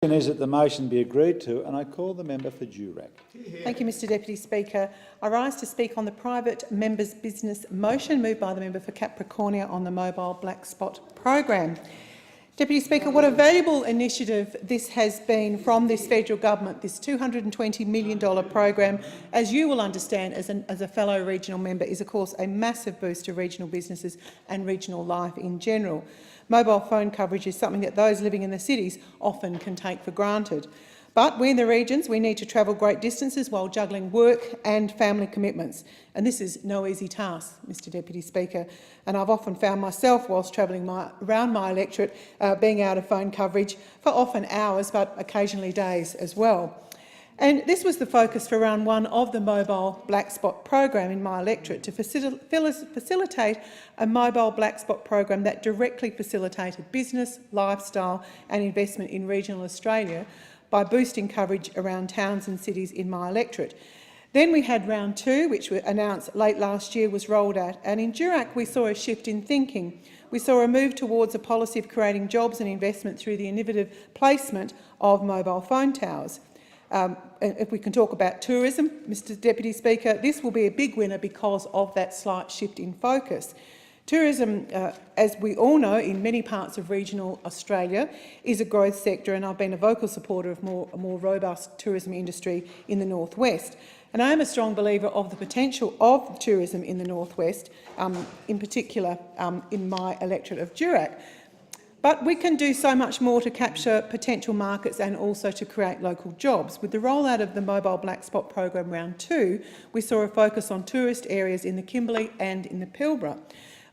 Is that the motion be agreed to, and I call the member for Durack. Thank you, Mr Deputy Speaker. I rise to speak on the private member's business motion moved by the member for Capricornia on the mobile black spot program. Deputy Speaker, what a valuable initiative this has been from this federal government, this $220 million program, as you will understand as a fellow regional member, is of course a massive boost to regional businesses and regional life in general. Mobile phone coverage is something that those living in the cities often can take for granted. But we in the regions, we need to travel great distances while juggling work and family commitments. And this is no easy task, Mr Deputy Speaker. And I've often found myself, whilst travelling around my electorate, being out of phone coverage for often hours, but occasionally days as well. And this was the focus for round one of the mobile black spot program in my electorate, to facilitate a mobile black spot program that directly facilitated business, lifestyle and investment in regional Australia by boosting coverage around towns and cities in my electorate. Then we had round two, which was announced late last year, was rolled out, and in Durack we saw a shift in thinking. We saw a move towards a policy of creating jobs and investment through the innovative placement of mobile phone towers. If we can talk about tourism, Mr Deputy Speaker, this will be a big winner because of that slight shift in focus. Tourism, as we all know, in many parts of regional Australia, is a growth sector, and I've been a vocal supporter of a more robust tourism industry in the northwest. And I am a strong believer of the potential of tourism in the northwest, in particular in my electorate of Durack. But we can do so much more to capture potential markets and also to create local jobs. With the rollout of the Mobile Black Spot program round two, we saw a focus on tourist areas in the Kimberley and in the Pilbara,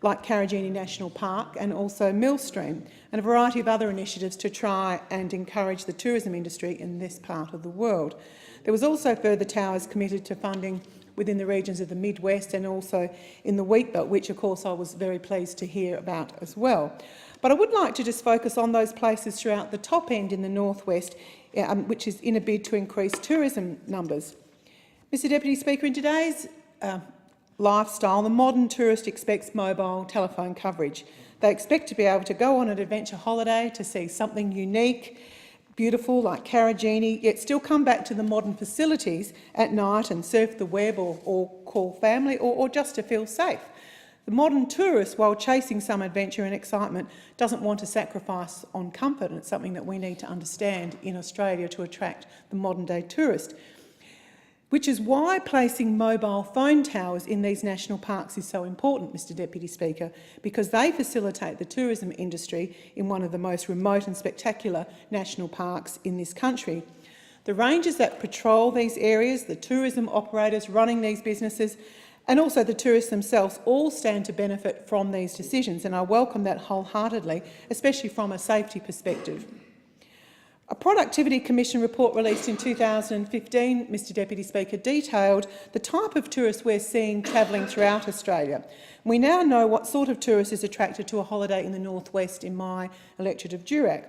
like Karrajini National Park and also Millstream, and a variety of other initiatives to try and encourage the tourism industry in this part of the world. There was also further towers committed to funding within the regions of the Midwest and also in the Wheatbelt, which of course I was very pleased to hear about as well. But I would like to just focus on those places throughout the top end in the northwest, which is in a bid to increase tourism numbers. Mr Deputy Speaker, in today's lifestyle, the modern tourist expects mobile telephone coverage. They expect to be able to go on an adventure holiday to see something unique, beautiful like Karrajini, yet still come back to the modern facilities at night and surf the web or call family or just to feel safe. The modern tourist, while chasing some adventure and excitement, doesn't want to sacrifice on comfort, and it's something that we need to understand in Australia to attract the modern-day tourist. Which is why placing mobile phone towers in these national parks is so important, Mr Deputy Speaker, because they facilitate the tourism industry in one of the most remote and spectacular national parks in this country. The rangers that patrol these areas, the tourism operators running these businesses, and also the tourists themselves all stand to benefit from these decisions, and I welcome that wholeheartedly, especially from a safety perspective. A Productivity Commission report released in 2015, Mr Deputy Speaker, detailed the type of tourists we're seeing travelling throughout Australia. We now know what sort of tourist is attracted to a holiday in the northwest in my electorate of Durack.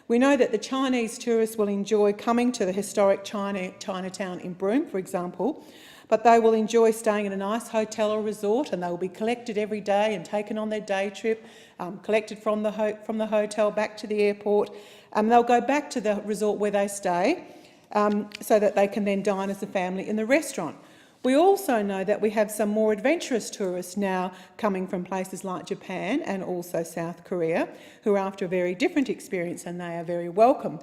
We know that the Chinese tourists will enjoy coming to the historic Chinatown in Broome, for example, but they will enjoy staying in a nice hotel or resort, and they will be collected every day and taken on their day trip, collected from the hotel back to the airport. They'll go back to the resort where they stay so that they can then dine as a family in the restaurant. We also know that we have some more adventurous tourists now coming from places like Japan and also South Korea, who are after a very different experience, and they are very welcome.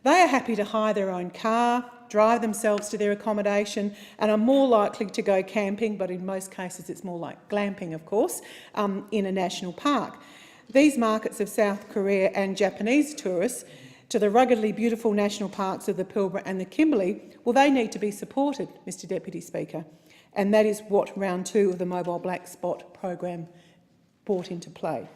They are happy to hire their own car, drive themselves to their accommodation, and are more likely to go camping, but in most cases it's more like glamping, of course, in a national park. These markets of South Korea and Japanese tourists to the ruggedly beautiful national parks of the Pilbara and the Kimberley, well, they need to be supported, Mr Deputy Speaker, and that is what round two of the Mobile Black Spot program brought into play.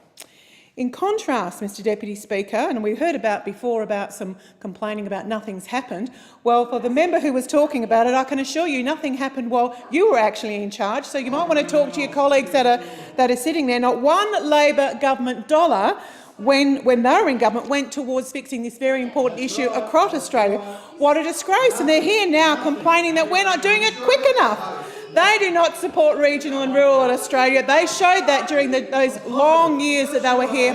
In contrast, Mr Deputy Speaker, and we heard before about some complaining about nothing's happened, well, for the member who was talking about it, I can assure you nothing happened while you were actually in charge, so you might want to talk to your colleagues that are sitting there. Not one Labor government dollar when they were in government went towards fixing this very important issue across Australia. What a disgrace, and they're here now complaining that we're not doing it quick enough. They do not support regional and rural Australia. They showed that during those long years that they were here.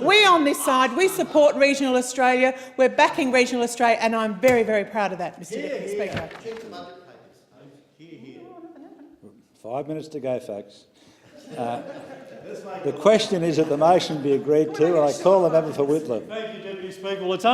We on this side, we support regional Australia. We're backing regional Australia, and I'm very, very proud of that, Mr Deputy Speaker. 5 minutes to go, folks. The question is that the motion be agreed to, and I call the member for Whitlam. Thank you, Deputy Speaker. Well, it's